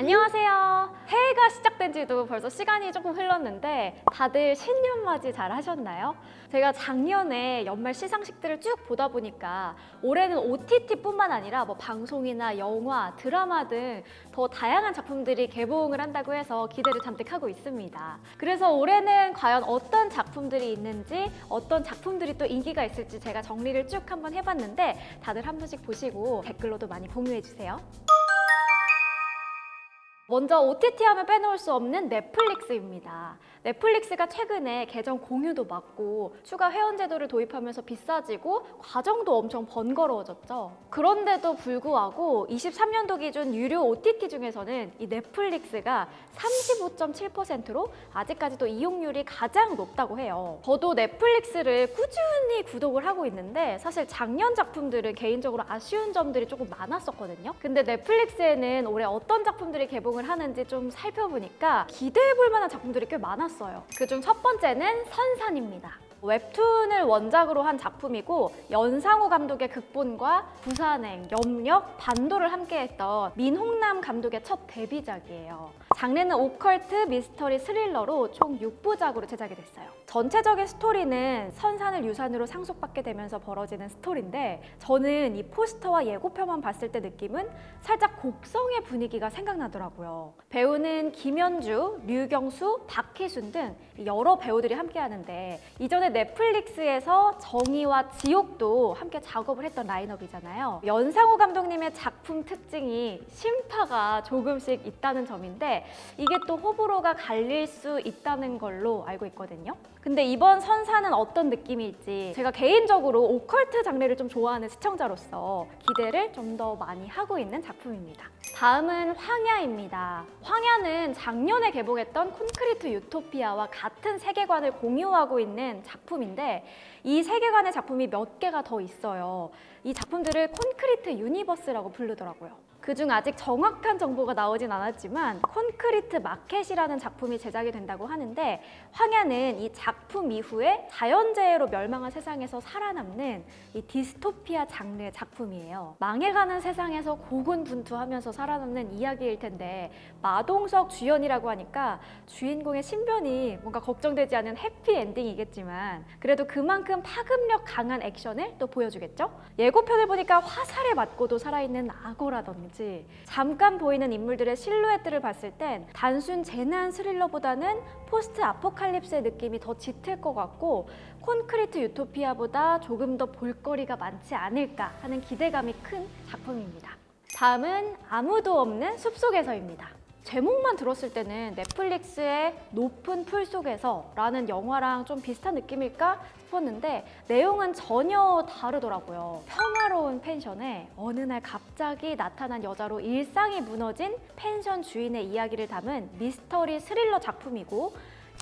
안녕하세요. 새해가 시작된 지도 벌써 시간이 조금 흘렀는데 다들 신년맞이 잘 하셨나요? 제가 작년에 연말 시상식들을 쭉 보다 보니까 올해는 OTT뿐만 아니라 방송이나 영화, 드라마 등 더 다양한 작품들이 개봉을 한다고 해서 기대를 잔뜩 하고 있습니다. 그래서 올해는 과연 어떤 작품들이 있는지, 어떤 작품들이 또 인기가 있을지 제가 정리를 쭉 한번 해봤는데 다들 한 번씩 보시고 댓글로도 많이 공유해주세요. 먼저 OTT 하면 빼놓을 수 없는 넷플릭스입니다. 넷플릭스가 최근에 계정 공유도 막고 추가 회원 제도를 도입하면서 비싸지고 과정도 엄청 번거로워졌죠. 그런데도 불구하고 23년도 기준 유료 OTT 중에서는 이 넷플릭스가 35.7%로 아직까지도 이용률이 가장 높다고 해요. 저도 넷플릭스를 꾸준히 구독을 하고 있는데 사실 작년 작품들은 개인적으로 아쉬운 점들이 조금 많았었거든요. 근데 넷플릭스에는 올해 어떤 작품들이 개봉을 하는지 좀 살펴보니까 기대해볼 만한 작품들이 꽤 많았어요. 그중 첫 번째는 선산입니다. 웹툰을 원작으로 한 작품이고 연상호 감독의 극본과 부산행, 염력, 반도를 함께했던 민홍남 감독의 첫 데뷔작이에요. 장르는 오컬트, 미스터리, 스릴러로 총 6부작으로 제작이 됐어요. 전체적인 스토리는 선산을 유산으로 상속받게 되면서 벌어지는 스토리인데 저는 이 포스터와 예고편만 봤을 때 느낌은 살짝 곡성의 분위기가 생각나더라고요. 배우는 김현주, 류경수, 박희순 등 여러 배우들이 함께하는데 이전에 넷플릭스에서 정의와 지옥도 함께 작업을 했던 라인업이잖아요. 연상호 감독님의 작품 특징이 심파가 조금씩 있다는 점인데 이게 또 호불호가 갈릴 수 있다는 걸로 알고 있거든요. 근데 이번 선사는 어떤 느낌일지 제가 개인적으로 오컬트 장르를 좀 좋아하는 시청자로서 기대를 좀 더 많이 하고 있는 작품입니다. 다음은 황야입니다. 황야는 작년에 개봉했던 콘크리트 유토피아와 같은 세계관을 공유하고 있는 작품인데 이 세계관의 작품이 몇 개가 더 있어요. 이 작품들을 콘크리트 유니버스라고 부르더라고요. 그중 아직 정확한 정보가 나오진 않았지만 콘크리트 마켓이라는 작품이 제작이 된다고 하는데 황야는 이 작품 이후에 자연재해로 멸망한 세상에서 살아남는 이 디스토피아 장르의 작품이에요. 망해가는 세상에서 고군분투하면서 살아남는 이야기일 텐데 마동석 주연이라고 하니까 주인공의 신변이 뭔가 걱정되지 않은 해피엔딩이겠지만 그래도 그만큼 파급력 강한 액션을 또 보여주겠죠? 예고편을 보니까 화살에 맞고도 살아있는 악어라든지 잠깐 보이는 인물들의 실루엣들을 봤을 땐 단순 재난 스릴러보다는 포스트 아포칼립스의 느낌이 더 짙을 것 같고 콘크리트 유토피아보다 조금 더 볼거리가 많지 않을까 하는 기대감이 큰 작품입니다. 다음은 아무도 없는 숲속에서입니다. 제목만 들었을 때는 넷플릭스의 높은 풀 속에서 라는 영화랑 좀 비슷한 느낌일까 싶었는데 내용은 전혀 다르더라고요. 평화로운 펜션에 어느 날 갑자기 나타난 여자로 일상이 무너진 펜션 주인의 이야기를 담은 미스터리 스릴러 작품이고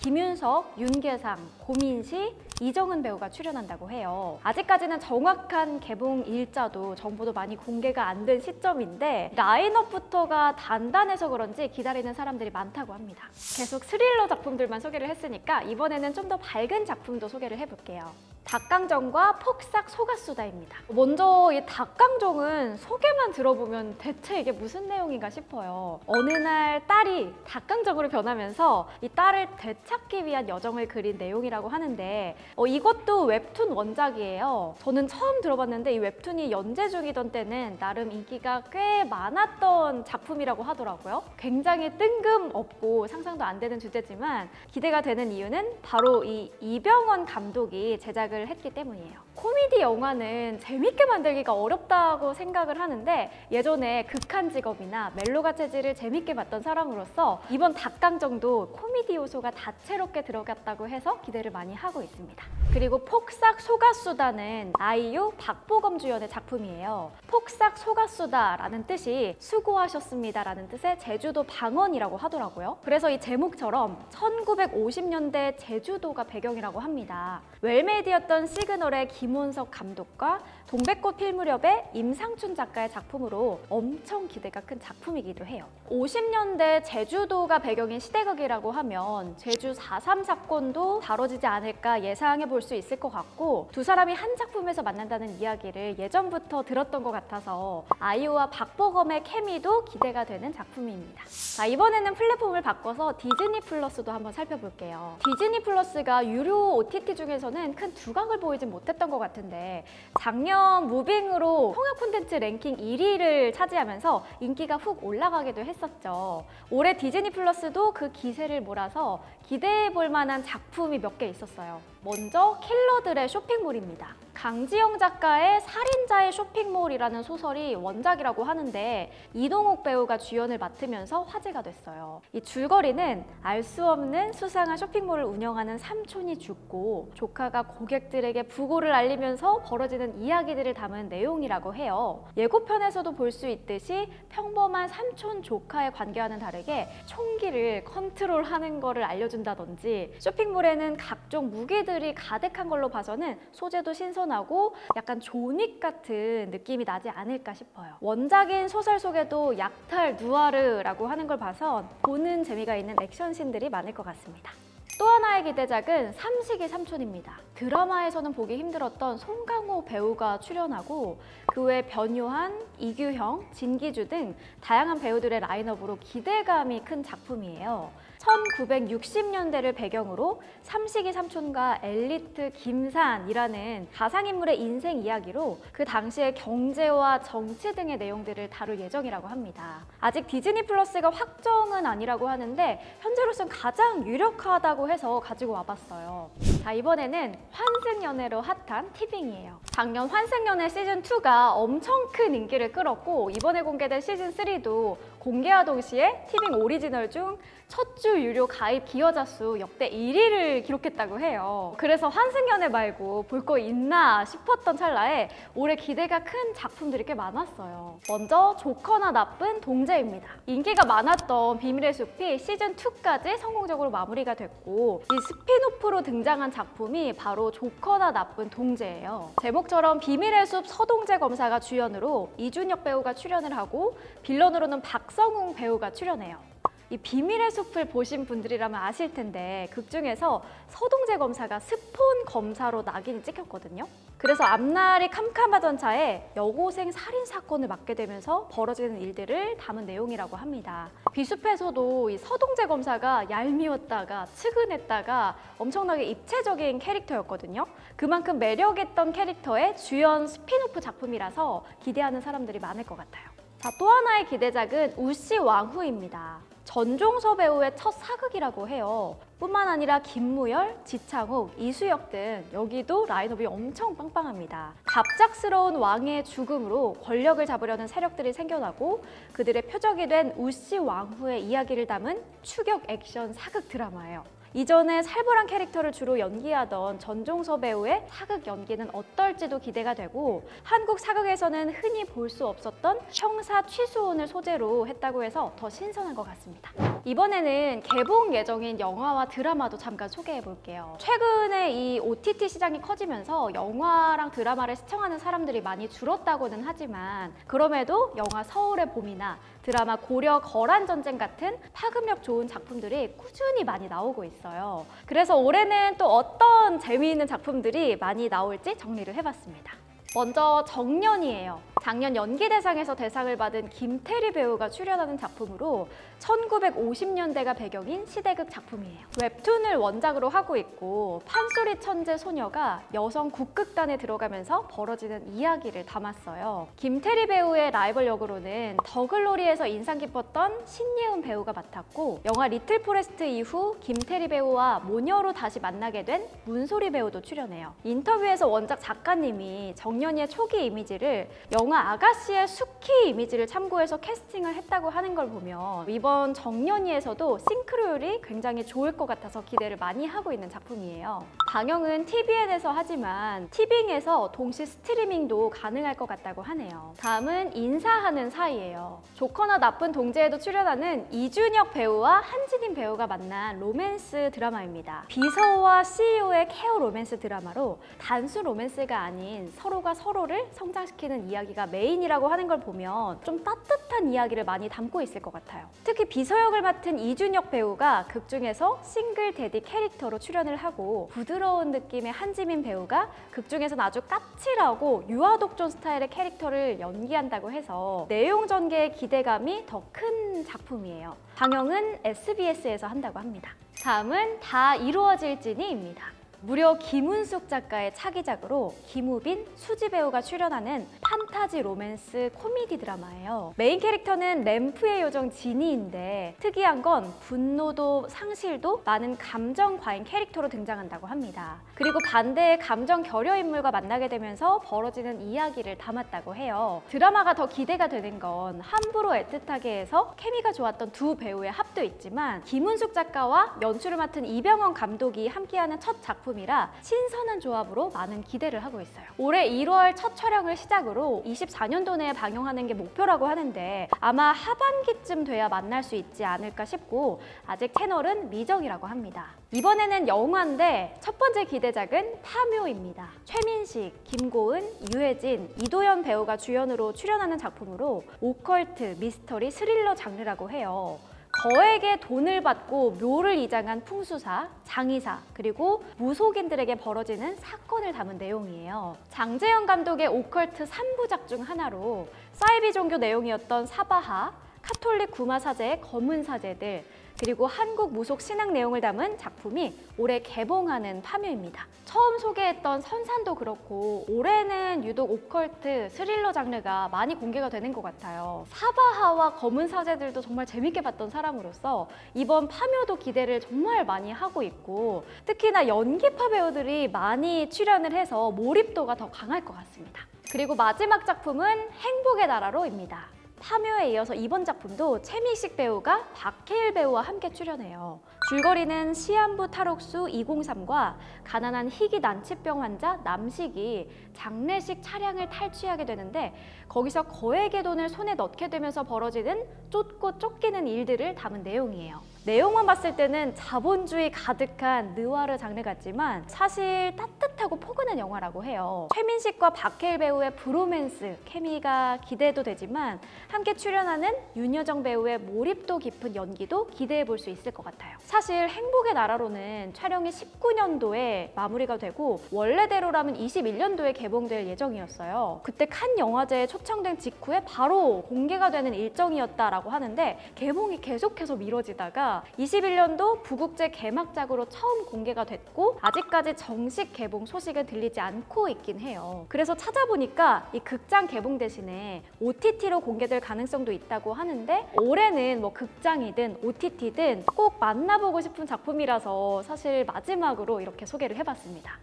김윤석, 윤계상, 고민시, 이정은 배우가 출연한다고 해요. 아직까지는 정확한 개봉 일자도 정보도 많이 공개가 안 된 시점인데 라인업부터가 단단해서 그런지 기다리는 사람들이 많다고 합니다. 계속 스릴러 작품들만 소개를 했으니까 이번에는 좀 더 밝은 작품도 소개를 해볼게요. 닭강정과 폭삭 소가수다입니다. 먼저 이 닭강정은 소개만 들어보면 대체 이게 무슨 내용인가 싶어요. 어느 날 딸이 닭강정으로 변하면서 이 딸을 되찾기 위한 여정을 그린 내용이라고 하는데 이것도 웹툰 원작이에요. 저는 처음 들어봤는데 이 웹툰이 연재 중이던 때는 나름 인기가 꽤 많았던 작품이라고 하더라고요. 굉장히 뜬금없고 상상도 안 되는 주제지만 기대가 되는 이유는 바로 이 이병헌 감독이 제작을 했기 때문이에요. 코미디 영화는 재밌게 만들기가 어렵다고 생각을 하는데 예전에 극한 직업이나 멜로가 체질을 재밌게 봤던 사람으로서 이번 닭강정도 코미디 요소가 다채롭게 들어갔다고 해서 기대를 많이 하고 있습니다. 그리고 폭삭 소가수다는 아이유, 박보검 주연의 작품이에요. 폭삭 소가수다라는 뜻이 수고하셨습니다라는 뜻의 제주도 방언이라고 하더라고요. 그래서 이 제목처럼 1950년대 제주도가 배경이라고 합니다. 웰메디어 모델이었던 시그널의 김원석 감독과 동백꽃 필무렵의 임상춘 작가의 작품으로 엄청 기대가 큰 작품이기도 해요. 50년대 제주도가 배경인 시대극이라고 하면 제주 4.3 사건도 다뤄지지 않을까 예상해 볼 수 있을 것 같고, 두 사람이 한 작품에서 만난다는 이야기를 예전부터 들었던 것 같아서 아이유와 박보검의 케미도 기대가 되는 작품입니다. 자, 이번에는 플랫폼을 바꿔서 디즈니 플러스도 한번 살펴볼게요. 디즈니 플러스가 유료 OTT 중에서는 큰 두각을 보이진 못했던 것 같은데, 작년 무빙으로 통합 콘텐츠 랭킹 1위를 차지하면서 인기가 훅 올라가기도 했었죠. 올해 디즈니 플러스도 그 기세를 몰아서 기대해 볼 만한 작품이 몇 개 있었어요. 먼저 킬러들의 쇼핑몰입니다. 강지영 작가의 살인자의 쇼핑몰이라는 소설이 원작이라고 하는데, 이동욱 배우가 주연을 맡으면서 화제가 됐어요. 이 줄거리는 알 수 없는 수상한 쇼핑몰을 운영하는 삼촌이 죽고 조카가 고객들에게 부고를 알리면서 벌어지는 이야기들을 담은 내용이라고 해요. 예고편에서도 볼 수 있듯이 평범한 삼촌 조카의 관계와는 다르게 총기를 컨트롤하는 거를 알려준다든지, 쇼핑몰에는 각종 무기들이 가득한 걸로 봐서는 소재도 신선하고 약간 존윅 같은 느낌이 나지 않을까 싶어요. 원작인 소설 속에도 약탈 누아르라고 하는 걸 봐서 보는 재미가 있는 액션씬들이 많을 것 같습니다. 또 하나의 기대작은 삼식이 삼촌입니다. 드라마에서는 보기 힘들었던 송강호 배우가 출연하고, 그 외 변요한, 이규형, 진기주 등 다양한 배우들의 라인업으로 기대감이 큰 작품이에요. 1960년대를 배경으로 삼식이 삼촌과 엘리트 김산이라는 가상인물의 인생 이야기로 그 당시의 경제와 정치 등의 내용들을 다룰 예정이라고 합니다. 아직 디즈니 플러스가 확정은 아니라고 하는데 현재로서는 가장 유력하다고 해서 가지고 와봤어요. 자, 이번에는 환승연애로 핫한 티빙이에요. 작년 환승연애 시즌2가 엄청 큰 인기를 끌었고, 이번에 공개된 시즌3도 공개와 동시에 티빙 오리지널 중 첫 주 유료 가입 기여자 수 역대 1위를 기록했다고 해요. 그래서 환승연애 말고 볼 거 있나 싶었던 찰나에 올해 기대가 큰 작품들이 꽤 많았어요. 먼저 좋거나 나쁜 동재입니다. 인기가 많았던 비밀의 숲이 시즌2까지 성공적으로 마무리가 됐고, 이 스핀오프로 등장한 작품이 바로 좋거나 나쁜 동재예요. 제목처럼 비밀의 숲 서동재 검사가 주연으로 이준혁 배우가 출연을 하고, 빌런으로는 박성웅 배우가 출연해요. 이 비밀의 숲을 보신 분들이라면 아실 텐데, 극 중에서 서동재 검사가 스폰 검사로 낙인이 찍혔거든요. 그래서 앞날이 캄캄하던 차에 여고생 살인 사건을 맡게 되면서 벌어지는 일들을 담은 내용이라고 합니다. 비숲에서도 이 서동재 검사가 얄미웠다가 측은했다가 엄청나게 입체적인 캐릭터였거든요. 그만큼 매력있던 캐릭터의 주연 스핀오프 작품이라서 기대하는 사람들이 많을 것 같아요. 자, 또 하나의 기대작은 우씨 왕후입니다. 전종서 배우의 첫 사극이라고 해요. 뿐만 아니라 김무열, 지창욱, 이수혁 등 여기도 라인업이 엄청 빵빵합니다. 갑작스러운 왕의 죽음으로 권력을 잡으려는 세력들이 생겨나고, 그들의 표적이 된 우씨 왕후의 이야기를 담은 추격 액션 사극 드라마예요. 이전에 살벌한 캐릭터를 주로 연기하던 전종서 배우의 사극 연기는 어떨지도 기대가 되고, 한국 사극에서는 흔히 볼 수 없었던 형사 취수원을 소재로 했다고 해서 더 신선한 것 같습니다. 이번에는 개봉 예정인 영화와 드라마도 잠깐 소개해 볼게요. 최근에 이 OTT 시장이 커지면서 영화랑 드라마를 시청하는 사람들이 많이 줄었다고는 하지만, 그럼에도 영화 서울의 봄이나 드라마 고려 거란 전쟁 같은 파급력 좋은 작품들이 꾸준히 많이 나오고 있어요. 그래서 올해는 또 어떤 재미있는 작품들이 많이 나올지 정리를 해봤습니다. 먼저 정년이에요. 작년 연기대상에서 대상을 받은 김태리 배우가 출연하는 작품으로 1950년대가 배경인 시대극 작품이에요. 웹툰을 원작으로 하고 있고, 판소리 천재 소녀가 여성 국극단에 들어가면서 벌어지는 이야기를 담았어요. 김태리 배우의 라이벌 역으로는 더글로리에서 인상 깊었던 신예은 배우가 맡았고, 영화 리틀 포레스트 이후 김태리 배우와 모녀로 다시 만나게 된 문소리 배우도 출연해요. 인터뷰에서 원작 작가님이 정년이의 초기 이미지를 영화 아가씨의 수키 이미지를 참고해서 캐스팅을 했다고 하는 걸 보면 이번 정년이에서도 싱크로율이 굉장히 좋을 것 같아서 기대를 많이 하고 있는 작품이에요. 방영은 TVN에서 하지만 티빙에서 동시 스트리밍도 가능할 것 같다고 하네요. 다음은 인사하는 사이예요. 좋거나 나쁜 동재에도 출연하는 이준혁 배우와 한지민 배우가 만난 로맨스 드라마입니다. 비서와 CEO의 케어 로맨스 드라마로 단순 로맨스가 아닌 서로가 서로를 성장시키는 이야기가 메인이라고 하는 걸 보면 좀 따뜻한 이야기를 많이 담고 있을 것 같아요. 특히 비서 역을 맡은 이준혁 배우가 극중에서 싱글 데디 캐릭터로 출연을 하고 부드러운 느낌의 한지민 배우가 극중에서는 아주 까칠하고 유아독존 스타일의 캐릭터를 연기한다고 해서 내용 전개의 기대감이 더 큰 작품이에요. 방영은 SBS에서 한다고 합니다. 다음은 다 이루어질지니입니다. 무려 김은숙 작가의 차기작으로 김우빈, 수지 배우가 출연하는 판타지 로맨스 코미디 드라마예요. 메인 캐릭터는 램프의 요정 지니인데 특이한 건 분노도 상실도 많은 감정 과잉 캐릭터로 등장한다고 합니다. 그리고 반대의 감정 결여 인물과 만나게 되면서 벌어지는 이야기를 담았다고 해요. 드라마가 더 기대가 되는 건 함부로 애틋하게 해서 케미가 좋았던 두 배우의 합도 있지만 김은숙 작가와 연출을 맡은 이병헌 감독이 함께하는 첫 작품이라 신선한 조합으로 많은 기대를 하고 있어요. 올해 1월 첫 촬영을 시작으로 24년도 내에 방영하는 게 목표라고 하는데 아마 하반기쯤 돼야 만날 수 있지 않을까 싶고 아직 채널은 미정이라고 합니다. 이번에는 영화인데 첫 번째 기대작은 파묘입니다. 최민식, 김고은, 유해진, 이도현 배우가 주연으로 출연하는 작품으로 오컬트, 미스터리, 스릴러 장르라고 해요. 거액의 돈을 받고 묘를 이장한 풍수사, 장의사, 그리고 무속인들에게 벌어지는 사건을 담은 내용이에요. 장재현 감독의 오컬트 3부작 중 하나로 사이비 종교 내용이었던 사바하, 카톨릭 구마 사제의 검은 사제들, 그리고 한국 무속 신앙 내용을 담은 작품이 올해 개봉하는 파묘입니다. 처음 소개했던 선산도 그렇고 올해는 유독 오컬트, 스릴러 장르가 많이 공개가 되는 것 같아요. 사바하와 검은 사제들도 정말 재밌게 봤던 사람으로서 이번 파묘도 기대를 정말 많이 하고 있고 특히나 연기파 배우들이 많이 출연을 해서 몰입도가 더 강할 것 같습니다. 그리고 마지막 작품은 행복의 나라로입니다. 파묘에 이어서 이번 작품도 최민식 배우가 박해일 배우와 함께 출연해요. 줄거리는 시한부 탈옥수 203과 가난한 희귀 난치병 환자 남식이 장례식 차량을 탈취하게 되는데 거기서 거액의 돈을 손에 넣게 되면서 벌어지는 쫓고 쫓기는 일들을 담은 내용이에요. 내용만 봤을 때는 자본주의 가득한 느와르 장르 같지만 사실 따뜻하고 포근한 영화라고 해요. 최민식과 박해일 배우의 브로맨스, 케미가 기대도 되지만 함께 출연하는 윤여정 배우의 몰입도 깊은 연기도 기대해 볼 수 있을 것 같아요. 사실 행복의 나라로는 촬영이 19년도에 마무리가 되고 원래대로라면 21년도에 개봉될 예정이었어요. 그때 칸 영화제에 초청된 직후에 바로 공개가 되는 일정이었다라고 하는데 개봉이 계속해서 미뤄지다가 21년도 부국제 개막작으로 처음 공개가 됐고 아직까지 정식 개봉 소식은 들리지 않고 있긴 해요. 그래서 찾아보니까 이 극장 개봉 대신에 OTT로 공개될 가능성도 있다고 하는데 올해는 뭐 극장이든 OTT든 꼭 만나보고 싶은 작품이라서 사실 마지막으로 이렇게 소개를 해봤습니다.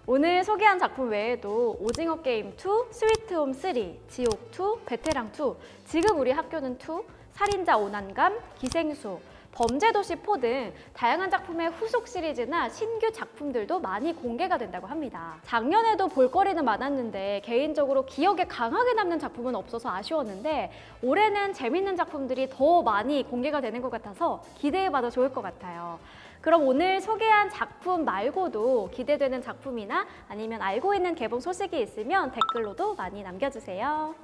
오늘 소개한 작품 외에도 오징어 게임 2, 스위트홈 3, 지옥 2, 베테랑 2, 지금 우리 학교는 2, 살인자 오난감, 기생수, 범죄도시 4 등 다양한 작품의 후속 시리즈나 신규 작품들도 많이 공개가 된다고 합니다. 작년에도 볼거리는 많았는데 개인적으로 기억에 강하게 남는 작품은 없어서 아쉬웠는데 올해는 재밌는 작품들이 더 많이 공개가 되는 것 같아서 기대해봐도 좋을 것 같아요. 그럼 오늘 소개한 작품 말고도 기대되는 작품이나 아니면 알고 있는 개봉 소식이 있으면 댓글로도 많이 남겨주세요.